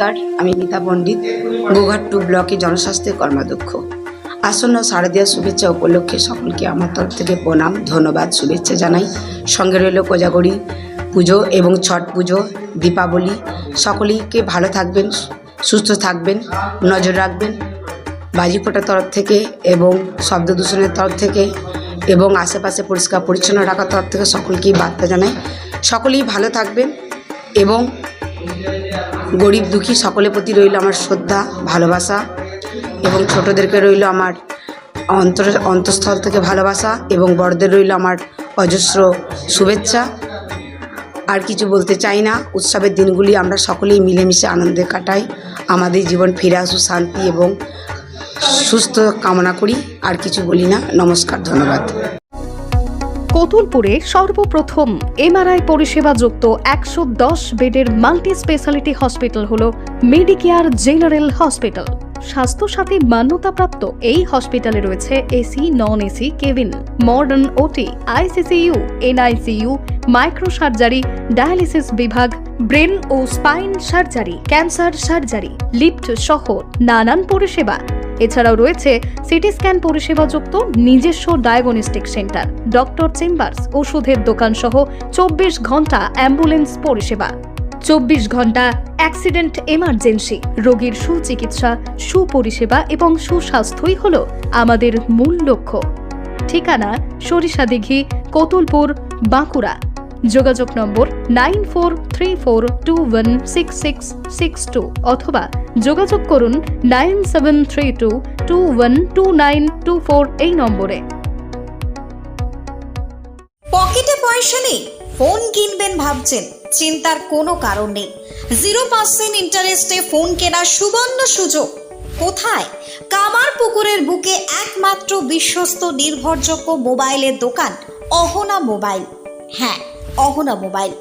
নমস্কার, আমি মিতা পণ্ডিত, গোঘাট 2 ব্লকে জনস্বাস্থ্যের কর্মাধ্যক্ষ। আসন্ন শারদীয় শুভেচ্ছা উপলক্ষে সকলকে আমার তরফ থেকে প্রণাম, ধন্যবাদ, শুভেচ্ছা জানাই। সঙ্গে রইল কোজাগরি পুজো এবং ছট পুজো, দীপাবলি। সকলেইকে ভালো থাকবেন, সুস্থ থাকবেন, নজর রাখবেন বাজি ফোটার তরফ থেকে এবং শব্দ দূষণের তরফ থেকে এবং আশেপাশে পরিষ্কার পরিচ্ছন্ন রাখার তরফ থেকে সকলকেই বার্তা জানাই। সকলেই ভালো থাকবেন এবং গরিব দুঃখী সকলের প্রতি রইল আমার শ্রদ্ধা, ভালোবাসা এবং ছোটদেরকে রইল আমার অন্তঃস্থল থেকে ভালোবাসা এবং বড়দের রইল আমার অজস্র শুভেচ্ছা। আর কিছু বলতে চাই না। উৎসবের দিনগুলি আমরা সকলেই মিলেমিশে আনন্দে কাটাই। আমাদের জীবন ফিরে আসুক শান্তি এবং সুস্থ কামনা করি। আর কিছু বলি না। নমস্কার, ধন্যবাদ। কতুলপুরে সর্বপ্রথম এমআরআই পরিষেবা যুক্ত 110 বেডের মাল্টি স্পেশালিটি হসপিটাল হল মেডিকেয়ার জেনারেল হসপিটাল। স্বাস্থ্যসাথী মান্যতাপ্রাপ্ত এই হসপিটালে রয়েছে AC, non AC cabin, modern OT, ICCU, NICU, micro surgery, dialysis বিভাগ, ব্রেন ও spine surgery, cancer surgery, lift সহ নানান পরিষেবা। এছাড়াও রয়েছে সিটি স্ক্যান পরিষেবা যুক্ত নিজস্ব ডায়াগনস্টিক সেন্টার, ডক্টর চেম্বার্স, ওষুধের দোকান সহ 24 ঘন্টা অ্যাম্বুলেন্স পরিষেবা। 24 ঘন্টা অ্যাক্সিডেন্ট এমার্জেন্সি, রোগীর সুচিকিৎসা, সুপরিষেবা এবং সুস্বাস্থ্যই হল আমাদের মূল লক্ষ্য। ঠিকানা সরিষাদিঘি, কতুলপুর, বাঁকুড়া। যোগাযোগ নম্বর 9434216662 অথবা যোগাযোগ করুন 9732212924 এই নম্বরে। পকেটে পয়সা নেই, ফোন কিনবেন ভাবছেন? চিন্তার কোনো কারণ নেই। 0% ইন্টারেস্টে ফোন কেনার সুবর্ণ সুযোগ। কোথায়? কামারপুকুরের বুকে একমাত্র বিশ্বস্ত নির্ভরযোগ্য মোবাইলের দোকান অহনা মোবাইল। হ্যাঁ, অহনা মোবাইল।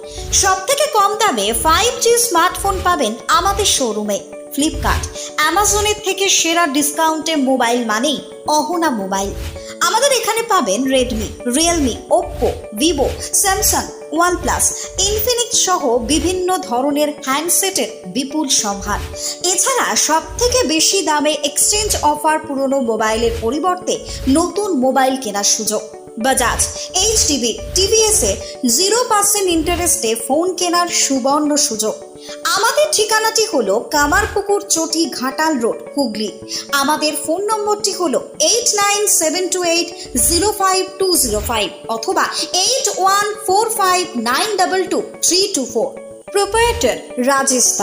সব থেকে কম দামে 5G স্মার্টফোন পাবেন আমাদের শোরুমে। ফ্লিপকার্ট, অ্যামাজনের থেকে সেরা ডিসকাউন্টে মোবাইল মানেই অহনা মোবাইল। আমাদের এখানে পাবেন Redmi, Realme, Oppo, Vivo, Samsung, OnePlus, Infinix সহ বিভিন্ন ধরনের হ্যান্ডসেটের বিপুল সম্ভার। এছাড়া সব থেকে বেশি দামে এক্সচেঞ্জ অফার, পুরনো মোবাইলের পরিবর্তে নতুন মোবাইল কেনার সুযোগ। বাজাজ, এইচডিবি, টিভিএসে 0% ইন্টারেস্টে ফোন কেনার সুবর্ণ সুযোগ। আমাদের ঠিকানাটি হলো কামারপুকুর চটি, ঘাটাল রোড, হুগলি। আমাদের ফোন নম্বরটি হলো 8972805205 অথবা 8145922324। প্রোপ্রাইটার রাজেশ দা।